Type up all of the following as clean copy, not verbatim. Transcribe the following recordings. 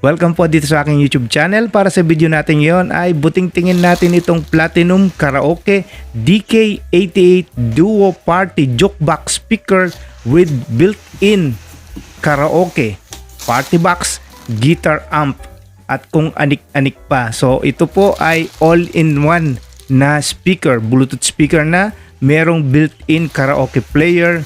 Welcome po dito sa aking YouTube channel. Para sa video natin ngayon ay buting-tingin natin itong Platinum Karaoke DK88 Duo Party Jukebox Speaker with built-in karaoke, party box, guitar amp at kung anik-anik pa. So ito po ay all-in-one na speaker, Bluetooth speaker na merong built-in karaoke player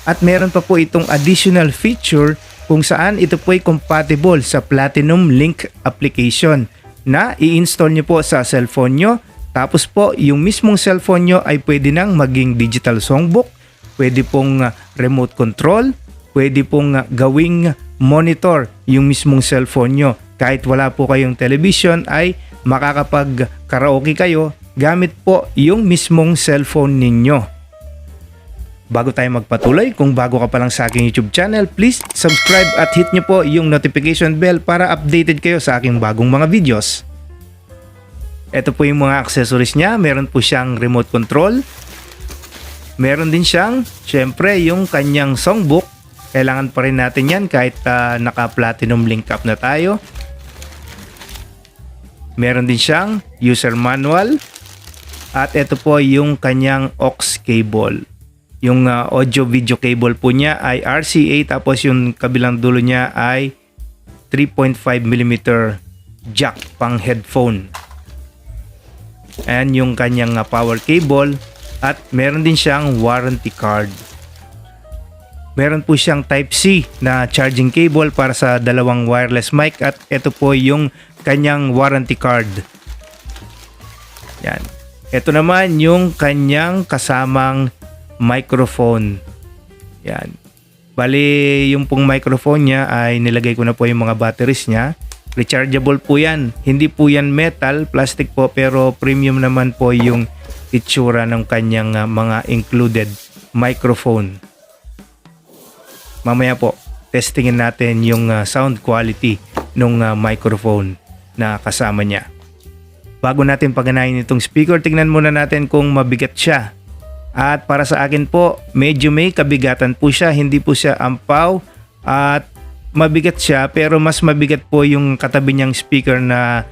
at meron pa po itong additional feature kung saan ito po ay compatible sa Platinum Link application na i-install nyo po sa cellphone nyo. Tapos po yung mismong cellphone nyo ay pwede nang maging digital songbook, pwede pong remote control, pwede pong gawing monitor yung mismong cellphone nyo. Kahit wala po kayong television ay makakapag karaoke kayo gamit po yung mismong cellphone ninyo. Bago tayo magpatuloy, kung bago ka pa lang sa aking YouTube channel, please subscribe at hit nyo po yung notification bell para updated kayo sa aking bagong mga videos. Ito po yung mga accessories niya. Meron po siyang remote control. Meron din siyang, syempre, yung kanyang songbook. Kailangan pa rin natin yan kahit naka-platinum link up na tayo. Meron din siyang user manual. At ito po yung kanyang aux cable. Yung audio video cable po niya ay RCA, tapos yung kabilang dulo niya ay 3.5mm jack pang headphone. And yung kanyang power cable at meron din siyang warranty card. Meron po siyang Type-C na charging cable para sa dalawang wireless mic at ito po yung kanyang warranty card. Yan. Ito naman yung kanyang kasamang microphone. Yan. Bali, yung pong microphone niya ay nilagay ko na po yung mga batteries niya. Rechargeable po yan. Hindi po yan metal, plastic po, pero premium naman po yung itsura ng kanyang mga included microphone. Mamaya po, testingin natin yung sound quality ng microphone na kasama niya. Bago natin paganahin itong speaker, tingnan muna natin kung mabigat siya. At para sa akin po, medyo may kabigatan po siya. Hindi po siya ampaw at mabigat siya, pero mas mabigat po yung katabi niyang speaker na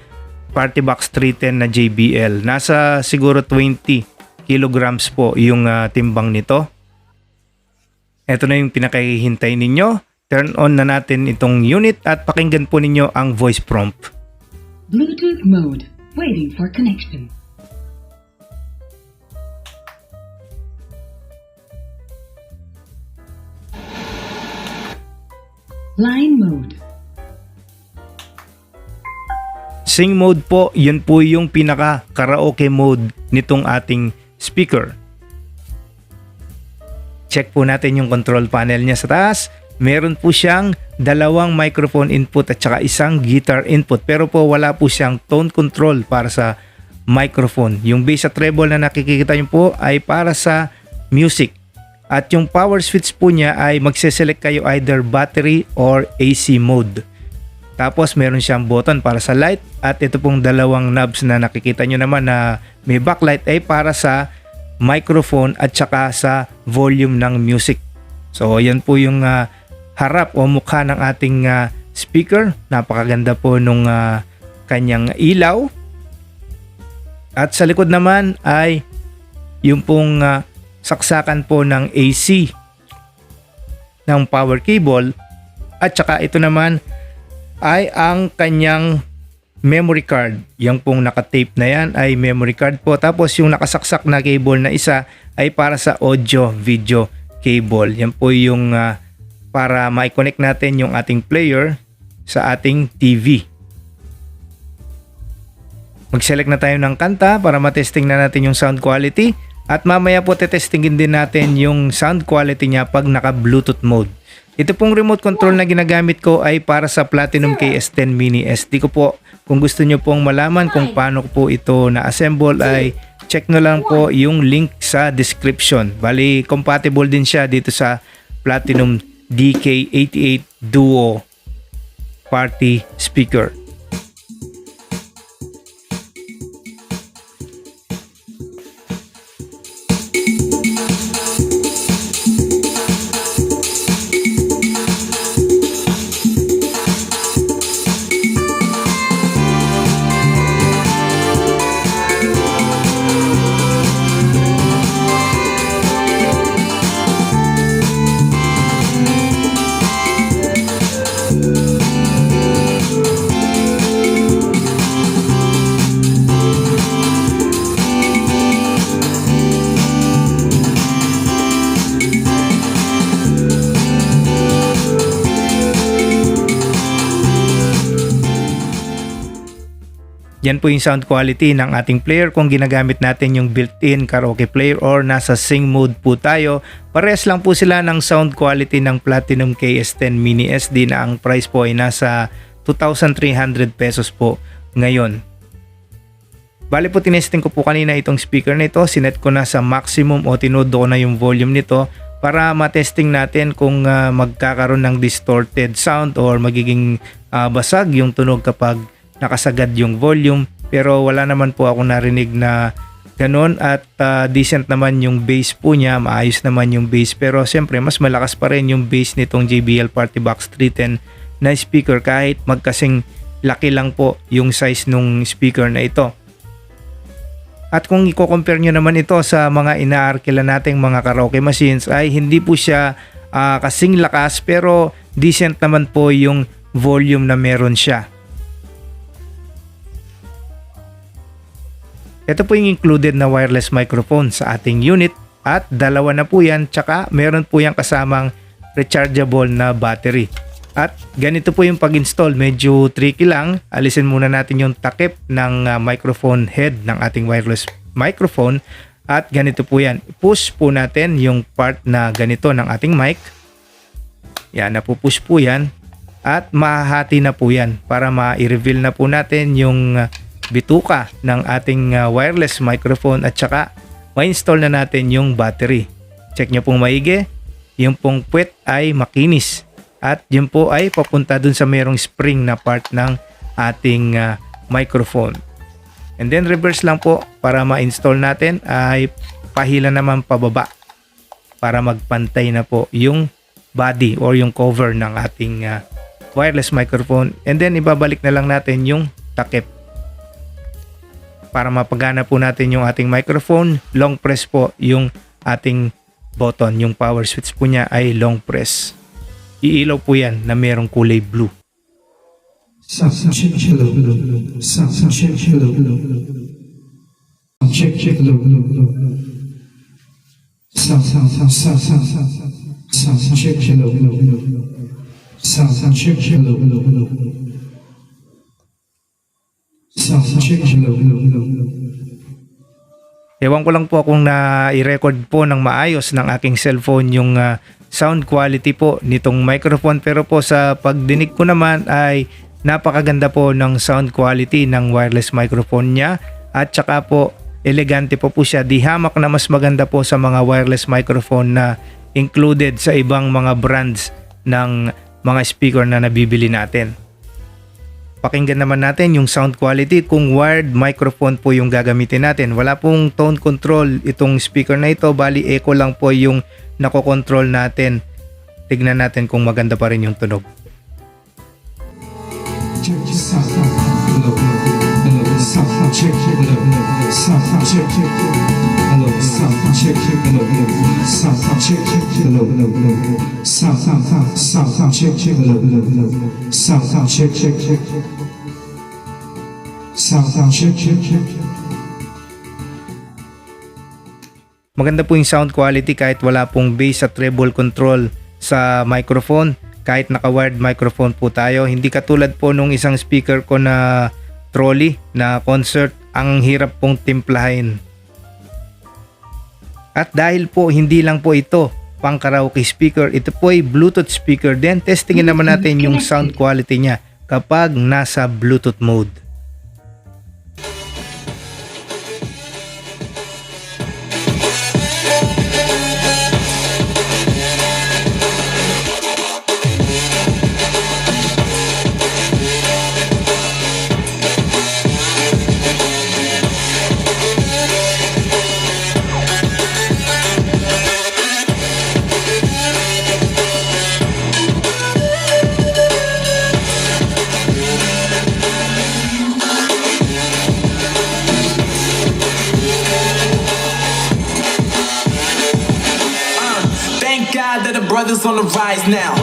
Party Box 310 na JBL. Nasa siguro 20 kilograms po yung timbang nito. Ito na yung pinakahihintay ninyo. Turn on na natin itong unit at pakinggan po ninyo ang voice prompt. Bluetooth mode. Waiting for connection. Line mode. Sing mode po, yun po yung pinaka karaoke mode nitong ating speaker. Check po natin yung control panel niya sa taas. Meron po siyang dalawang microphone input at saka isang guitar input. Pero po wala po siyang tone control para sa microphone. Yung bass at treble na nakikita niyo po ay para sa music. At yung power switch po niya ay magse-select kayo either battery or AC mode. Tapos meron siyang button para sa light at ito pong dalawang knobs na nakikita nyo naman na may backlight ay para sa microphone at saka sa volume ng music. So yan po yung harap o mukha ng ating speaker. Napakaganda po nung kanyang ilaw. At sa likod naman ay yung pong saksakan po ng AC ng power cable at saka ito naman ay ang kanyang memory card. Yung pong nakatape na yan ay memory card po, tapos yung nakasaksak na cable na isa ay para sa audio video cable. Yan po yung para ma-connect natin yung ating player sa ating TV. Mag-select na tayo ng kanta para matesting na natin yung sound quality. At mamaya po tetestingin din natin yung sound quality niya pag naka-Bluetooth mode. Ito pong remote control na ginagamit ko ay para sa Platinum KS10 Mini SD ko po. Kung gusto nyo pong malaman kung paano po ito na-assemble ay check nyo lang po yung link sa description. Bali, compatible din siya dito sa Platinum DK88 Duo Party Speaker. Yan po yung sound quality ng ating player kung ginagamit natin yung built-in karaoke player or nasa sing mode po tayo. Parehas lang po sila ng sound quality ng Platinum KS10 Mini SD na ang price po ay nasa 2,300 pesos po ngayon. Bali po tinesting ko po kanina itong speaker na ito, sinet ko na sa maximum o tinodo ko na yung volume nito para matesting natin kung magkakaroon ng distorted sound or magiging basag yung tunog kapag nakasagad yung volume. Pero wala naman po ako narinig na ganon at decent naman yung bass po niya, maayos naman yung bass. Pero siyempre mas malakas pa rin yung bass nitong JBL Party Box 310 na speaker kahit magkasing laki lang po yung size nung speaker na ito. At kung i-compare nyo naman ito sa mga inaarkila nating mga karaoke machines ay hindi po siya kasing lakas pero decent naman po yung volume na meron siya. Ito po yung included na wireless microphone sa ating unit at dalawa na po yan tsaka meron po yung kasamang rechargeable na battery. At ganito po yung pag-install, medyo tricky lang. Alisin muna natin yung takip ng microphone head ng ating wireless microphone. At ganito po yan. Push po natin yung part na ganito ng ating mic. Yan, napupush po yan. At mahahati na po yan para ma-reveal na po natin yung bituka ng ating wireless microphone at saka ma-install na natin yung battery. Check nyo pong maigi. Yung pong puwet ay makinis. At yun po ay papunta dun sa merong spring na part ng ating microphone. And then reverse lang po para ma-install natin ay pahila naman pababa para magpantay na po yung body or yung cover ng ating wireless microphone. And then ibabalik na lang natin yung takip. Para mapagana po natin yung ating microphone, long press po yung ating button. Yung power switch po niya ay long press. Iilaw po yan na merong kulay blue. Ewan ko lang po kung na-i-record po ng maayos ng aking cellphone yung sound quality po nitong microphone, pero po sa pagdinig ko naman ay napakaganda po ng sound quality ng wireless microphone niya at saka po elegante po siya. Di hamak na mas maganda po sa mga wireless microphone na included sa ibang mga brands ng mga speaker na nabibili natin. Pakinggan naman natin yung sound quality kung wired microphone po yung gagamitin natin. Wala pong tone control itong speaker na ito, bali echo lang po yung nakokontrol natin. Tignan natin kung maganda pa rin yung tunog. Maganda po yung sound quality kahit wala pong bass at treble control sa microphone. Kahit naka-wired microphone po tayo. Hindi katulad po nung isang speaker ko na trolley na concert. Ang hirap pong timplahin. At dahil po hindi lang po ito pang karaoke speaker, ito po ay Bluetooth speaker din. Testingin naman natin yung sound quality niya kapag nasa Bluetooth mode. Brothers on the rise now.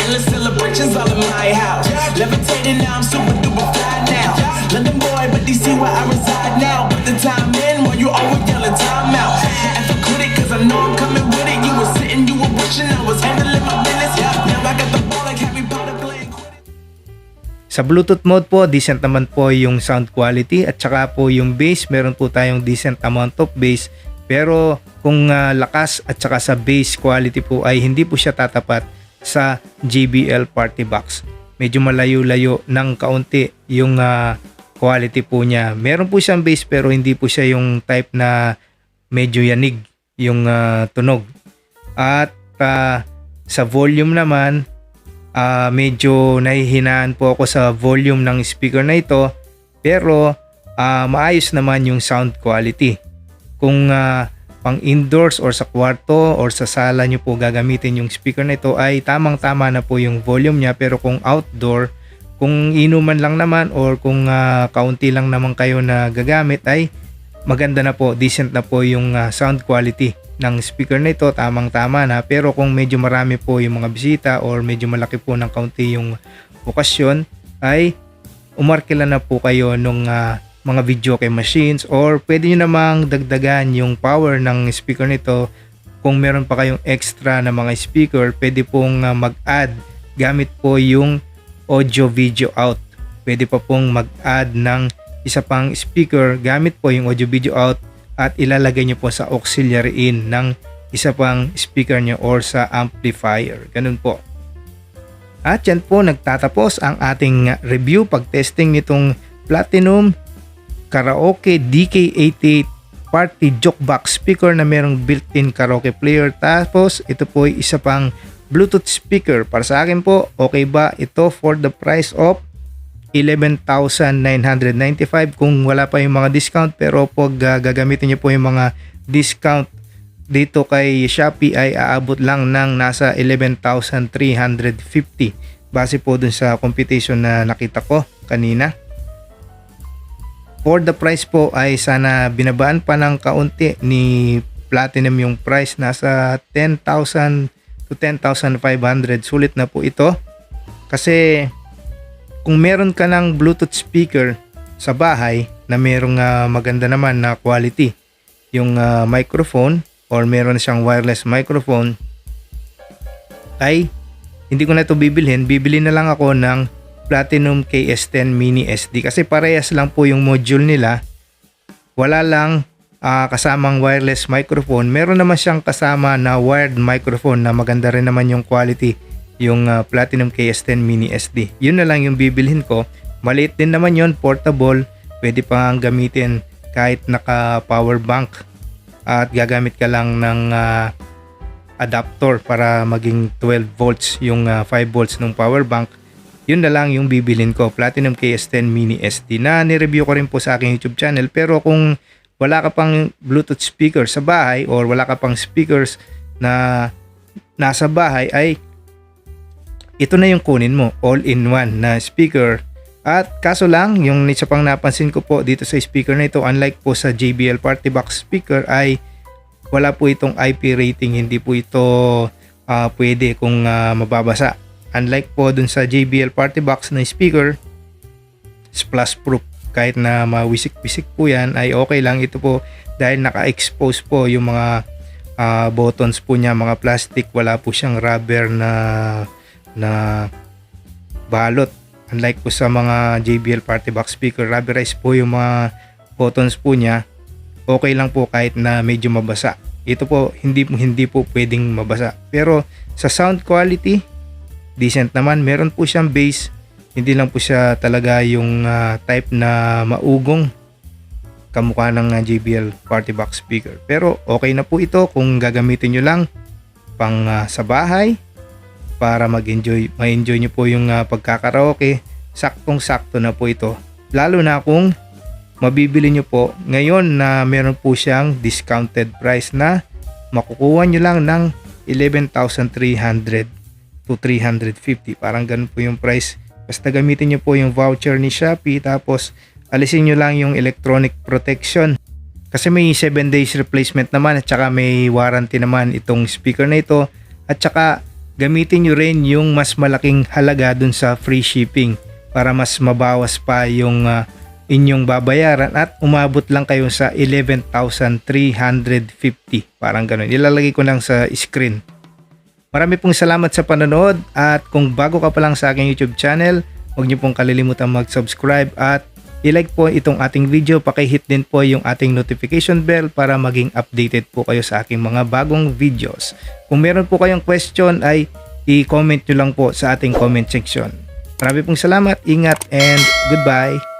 Endless celebrations all in my house. Levitating now, I'm super duper fly now. London boy, but DC where I reside now. Put the time in while you always yelling time out. And for quit it, cause I know I'm coming with it. You were sitting, you were wishing I was handling my business. Now I got the ball like Harry Potter playing. Sa Bluetooth mode po, decent naman po yung sound quality at saka po yung bass, meron po tayong decent amount of bass. Pero kung lakas at saka sa bass quality po ay hindi po siya tatapat sa JBL Party Box. Medyo malayo-layo ng kaunti yung quality po niya. Meron po siyang bass pero hindi po siya yung type na medyo yanig yung tunog. At sa volume naman, medyo nahihinaan po ako sa volume ng speaker na ito, pero maayos naman yung sound quality. Kung pang indoors or sa kwarto or sa sala nyo po gagamitin yung speaker na ito ay tamang-tama na po yung volume niya, pero kung outdoor, kung inuman lang naman or kung kaunti lang naman kayo na gagamit ay maganda na po, decent na po yung sound quality ng speaker na ito, tamang-tama na. Pero kung medyo marami po yung mga bisita or medyo malaki po ng kaunti yung okasyon ay umarkila na po kayo nung mga video kay machines, or pwede nyo namang dagdagan yung power ng speaker nito. Kung meron pa kayong extra na mga speaker, pwede pong mag-add gamit po yung audio video out. Pwede pa pong mag-add ng isa pang speaker gamit po yung audio video out at ilalagay nyo po sa auxiliary in ng isa pang speaker nyo or sa amplifier. Ganun po. At yan po nagtatapos ang ating review pag-testing nitong Platinum Karaoke DK88 Party Jukebox speaker na merong built-in karaoke player. Tapos ito po ay isa pang Bluetooth speaker. Para sa akin po, okay ba ito for the price of 11,995 kung wala pa yung mga discount? Pero pag gagamitin niyo po yung mga discount dito kay Shopee ay aabot lang ng nasa 11,350 base po dun sa computation na nakita ko kanina. For the price po ay sana binabaan pa ng kaunti ni Platinum yung price, nasa 10,000 to 10,500. Sulit na po ito kasi kung meron ka ng Bluetooth speaker sa bahay na merong maganda naman na quality yung microphone or meron siyang wireless microphone, ay hindi ko na ito bibilhin. Bibili na lang ako ng Platinum KS10 Mini SD kasi parehas lang po yung module nila. Wala lang kasamang wireless microphone. Meron naman siyang kasama na wired microphone na maganda rin naman yung quality, yung Platinum KS10 Mini SD. Yun na lang yung bibilhin ko. Maliit din naman yun, portable, pwede pang gamitin kahit naka power bank at gagamit ka lang ng adapter para maging 12 volts yung 5 volts ng power bank. Yun na lang yung bibilhin ko, Platinum KS10 Mini SD, na nireview ko rin po sa aking YouTube channel. Pero kung wala ka pang Bluetooth speaker sa bahay or wala ka pang speakers na nasa bahay, ay ito na yung kunin mo, all-in-one na speaker. At kaso lang, yung isa pang napansin ko po dito sa speaker na ito, unlike po sa JBL Party Box speaker, ay wala po itong IP rating. Hindi po ito pwede kung mababasa. Unlike po dun sa JBL Party Box na speaker, splash proof. Kahit na mawisik-wisik po yan, ay okay lang. Ito po dahil naka-expose po yung mga buttons po niya, mga plastic. Wala po siyang rubber na balot. Unlike po sa mga JBL Party Box speaker, rubberized po yung mga buttons po niya. Okay lang po kahit na medyo mabasa. Ito po hindi po pwedeng mabasa. Pero sa sound quality, decent naman. Meron po siyang bass. Hindi lang po siya talaga yung type na maugong kamukha ng JBL Party Box speaker. Pero okay na po ito kung gagamitin nyo lang pang sa bahay para ma-enjoy nyo po yung pagkakaraoke. Saktong-sakto na po ito. Lalo na kung mabibili nyo po ngayon na meron po siyang discounted price na makukuha nyo lang ng 11,300 to 350. Parang ganun po yung price. Basta gamitin nyo po yung voucher ni Shopee, tapos alisin nyo lang yung electronic protection. Kasi may 7 days replacement naman at saka may warranty naman itong speaker na ito. At saka gamitin nyo rin yung mas malaking halaga dun sa free shipping para mas mabawas pa yung inyong babayaran at umabot lang kayo sa 11,350. Parang ganun. Ilalagay ko lang sa screen. Marami pong salamat sa panonood at kung bago ka pa lang sa aking YouTube channel huwag niyo pong kalilimutan mag-subscribe at i-like po itong ating video. Paki-hit din po yung ating notification bell para maging updated po kayo sa aking mga bagong videos. Kung meron po kayong question ay i-comment nyo lang po sa ating comment section. Marami pong salamat, ingat, and goodbye!